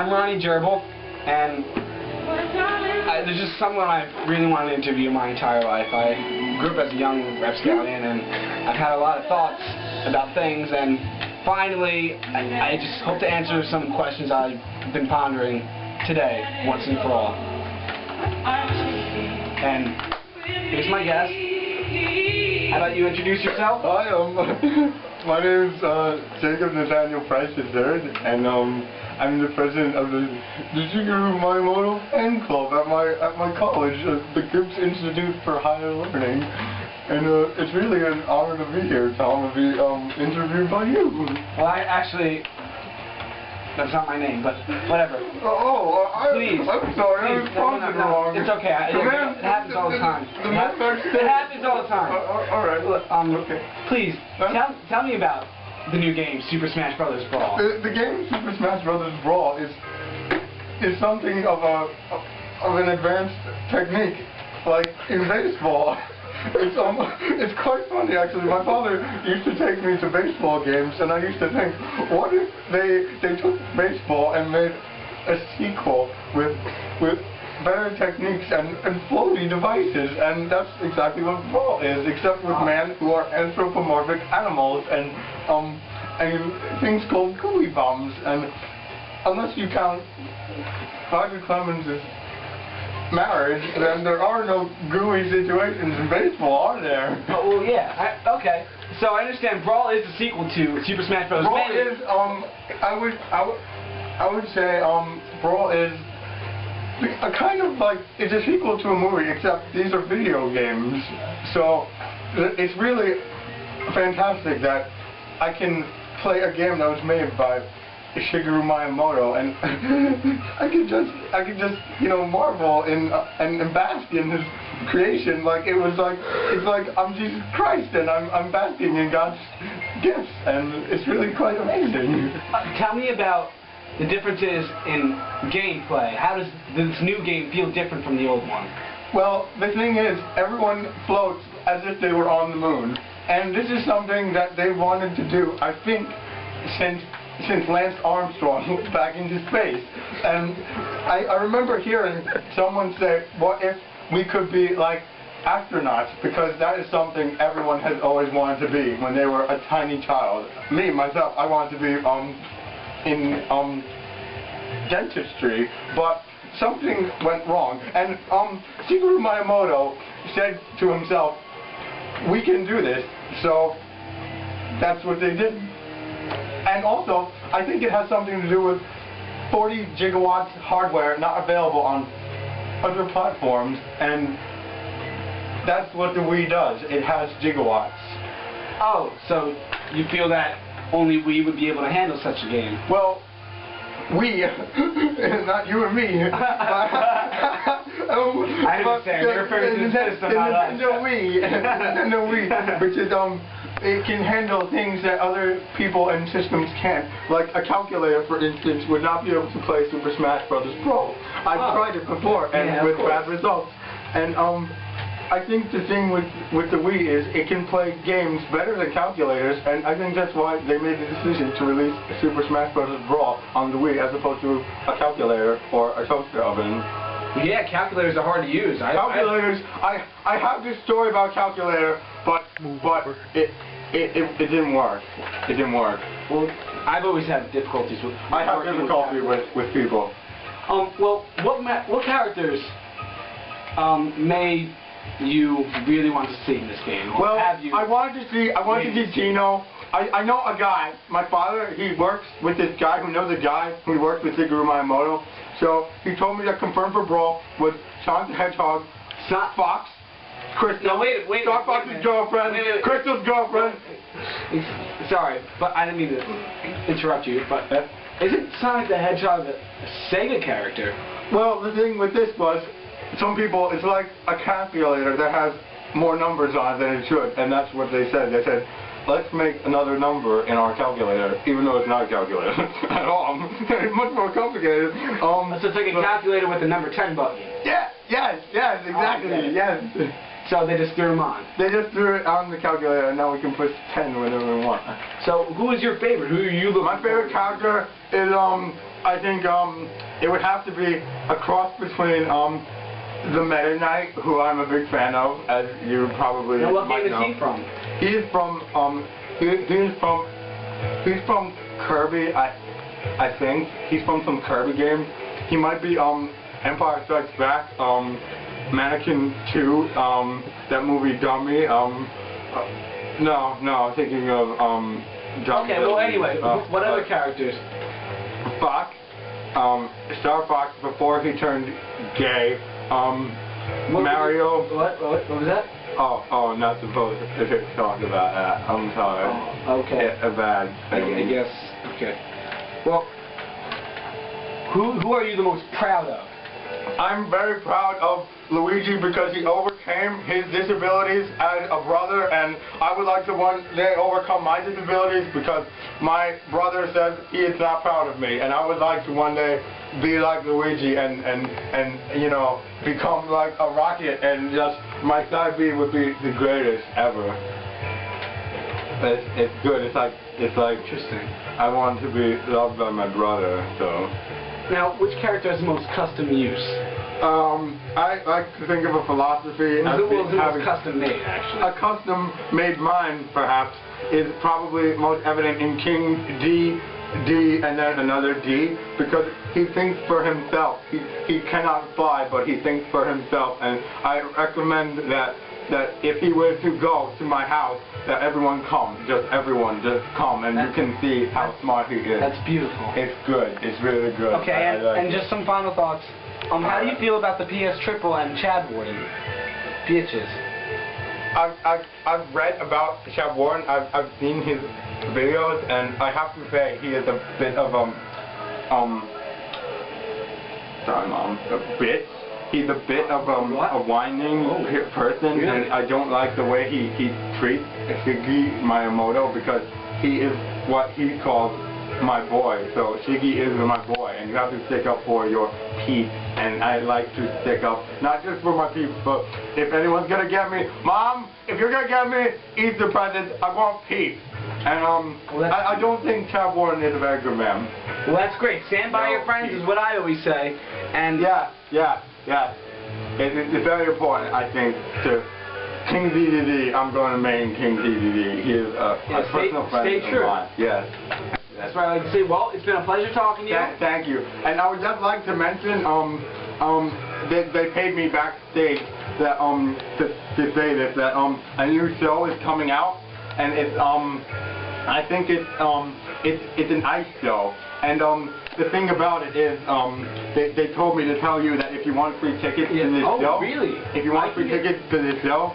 I'm Ronnie Gerbil, and there's just someone I've really wanted to interview my entire life. I grew up as a young Rep Scouting, and I've had a lot of thoughts about things, and finally, I just hope to answer some questions I've been pondering today, once and for all. And here's my guest. How about you introduce yourself? Hi, my name is Jacob Nathaniel Price III, and I'm the president of the Shigeru Miyamoto Fan Club at my college, the Gibbs Institute for Higher Learning. And it's really an honor to be here, Tom, to be interviewed by you. Well, that's not my name, but whatever. Please. I'm sorry, Please. I was wrong. It's okay. It happens all the time. It happens all the time. Alright. Okay. Please, tell me about the new game, Super Smash Bros. Brawl. The game Super Smash Bros. Brawl is something of an advanced technique, like in baseball. It's quite funny actually. My father used to take me to baseball games, and I used to think, what if they took baseball and made a sequel with better techniques and floaty devices, and that's exactly what Brawl is, except with men who are anthropomorphic animals and things called gooey bombs, and unless you count Roger Clemens' marriage, then there are no gooey situations in baseball, are there? Oh, well, yeah. Okay. So I understand Brawl is the sequel to Super Smash Bros. Brawl is, I would say, Brawl is a kind of like, it's a sequel to a movie, except these are video games. So it's really fantastic that I can play a game that was made by Shigeru Miyamoto, and I could just marvel and bask in his creation. Like it's like I'm Jesus Christ, and I'm basking in God's gifts, and it's really quite amazing. Tell me about the differences in gameplay. How does this new game feel different from the old one? Well, the thing is, everyone floats as if they were on the moon, and this is something that they wanted to do, I think, since Lance Armstrong went back into space. And I remember hearing someone say, what if we could be like astronauts, because that is something everyone has always wanted to be when they were a tiny child. Me, myself, I wanted to be in dentistry, but something went wrong. And Shigeru Miyamoto said to himself, we can do this, so that's what they did. And also, I think it has something to do with 40 gigawatts hardware not available on other platforms, and that's what the Wii does. It has gigawatts. Oh, so you feel that only Wii would be able to handle such a game? Well, we, not you and me. I understand. You're referring to the system, not us. Nintendo Wii, which is it can handle things that other people and systems can't. Like a calculator, for instance, would not be able to play Super Smash Bros. Brawl. I've tried it before, and with bad results. And I think the thing with the Wii is it can play games better than calculators, and I think that's why they made the decision to release Super Smash Bros. Brawl on the Wii as opposed to a calculator or a toaster oven. Yeah, calculators are hard to use. Calculators. I have this story about calculator, but it didn't work. It didn't work. Well, I've always had difficulties with. I have difficulty with people. Well, what characters made you really want to see in this game? Well, I wanted to see Tino. I know a guy. My father, he works with this guy who knows a guy who works with Shigeru Miyamoto. So he told me that confirmed for Brawl was Sonic the Hedgehog, Fox, Crystal, no, wait Star Fox's girlfriend, Crystal's girlfriend. Sorry, but I didn't mean to interrupt you, but isn't Sonic the Hedgehog a Sega character? Well, the thing with this was, some people, it's like a calculator that has more numbers on it than it should, and that's what they said. They said, let's make another number in our calculator, even though it's not a calculator at all. It's much more complicated. So it's like a calculator with the number 10 button. Yeah, yes, exactly, yes. So they just threw them on. They just threw it on the calculator, and now we can push 10 whenever we want. So who is your favorite? Who are you looking My favorite character is, I think, it would have to be a cross between, the Meta Knight, who I'm a big fan of, as you probably Now, what might game know. is he from? He's from Kirby, I think. He's from some Kirby game. He might be, Empire Strikes Back, Mannequin 2, that movie Dummy, no, I'm thinking of, John Okay, well anyway, what other characters? Fox, Star Fox before he turned gay, Mario. What was that? Oh, not supposed to talk about that. I'm sorry. Oh, okay. A bad thing. I guess. Okay. Well, who are you the most proud of? I'm very proud of Luigi because he overcame his disabilities as a brother, and I would like to one day overcome my disabilities because my brother says he is not proud of me, and I would like to one day be like Luigi and you know, become like a rocket, and just my side B would be the greatest ever. It's good. It's like Interesting. I want to be loved by my brother, so. Now, which character has the most custom use? I like to think of a philosophy as having custom made, actually. a custom-made mind, perhaps, is probably most evident in King D, and then another D, because he thinks for himself. He cannot fly, but he thinks for himself, and I recommend that if he were to go to my house, that everyone come, everyone just come, and you can see how smart he is. That's beautiful. It's good. It's really good. Okay, and just some final thoughts. How do you feel about the PS Triple and Chad Warden? Bitches. I've read about Chad Warden. I've seen his videos, and I have to say he is a bit of sorry, Mom, a bitch. He's a bit of a whining person, really? and I don't like the way he treats Shiggy Miyamoto because he is what he calls my boy. So Shiggy is my boy, and you have to stick up for your peeps, and I like to stick up not just for my peeps, but if anyone's gonna get me, Mom, if you're gonna get me Easter presents, I want peeps. And I don't think Chad Warden is a very good man. Well, that's great. Stand by your friends is what I always say. And yeah. It's very important, I think, to King DDD. I'm going to main King DDD. He is a personal friend of mine. Yes. That's what I like to say. Well, it's been a pleasure talking to you. Thank you. And I would just like to mention, they paid me backstage that to say this, that a new show is coming out, and it's I think it's an ice show, and the thing about it is they told me to tell you that if you want free tickets to this show, really? If you want free tickets to this show,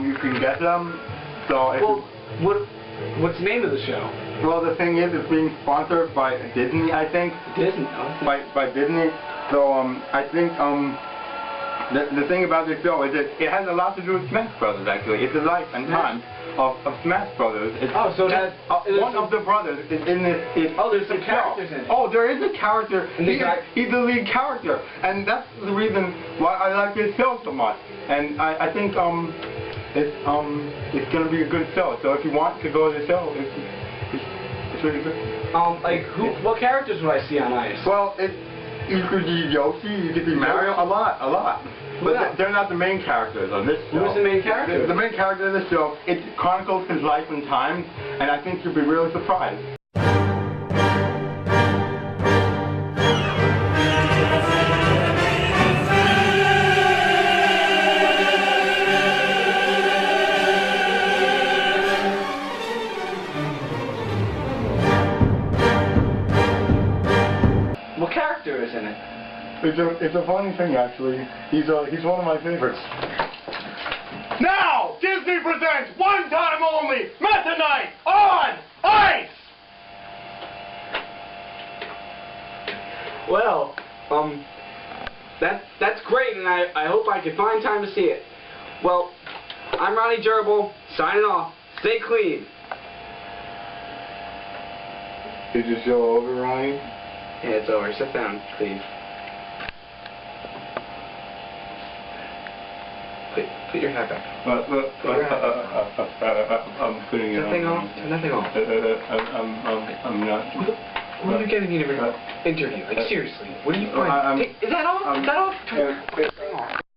you can get them. So what's the name of the show? Well, the thing is, it's being sponsored by Disney, I think. Disney? By Disney. So I think the thing about this show is that it has a lot to do with Smash Brothers. Actually, it's the life and times of Smash Brothers. So it has one of the brothers is in this. There's some characters in it. Oh, there is a character. He's the lead character, and that's the reason why I like this show so much. And I think it's gonna be a good show. So if you want to go to the show, it's really good. What characters would I see on ice? Well, you could be Yoshi, you could be Mario, a lot. But they're not the main characters of this show. Who's the main character? The main character of this show, it chronicles his life and times, and I think you'll be really surprised. What character is in it? It's a funny thing, actually. He's one of my favorites. Now, Disney presents one time only Meta Knight on Ice. Well, that's great, and I hope I can find time to see it. Well, I'm Ronnie Gerbil, signing off. Stay clean. Is your show over, Ronnie? Yeah, it's over. Sit down, please. Put your hat back. I'm putting it Nothing on. off? Nothing off. I'm not. What are you getting in an interview? Like, seriously, what do you find? Is that off? Is that off?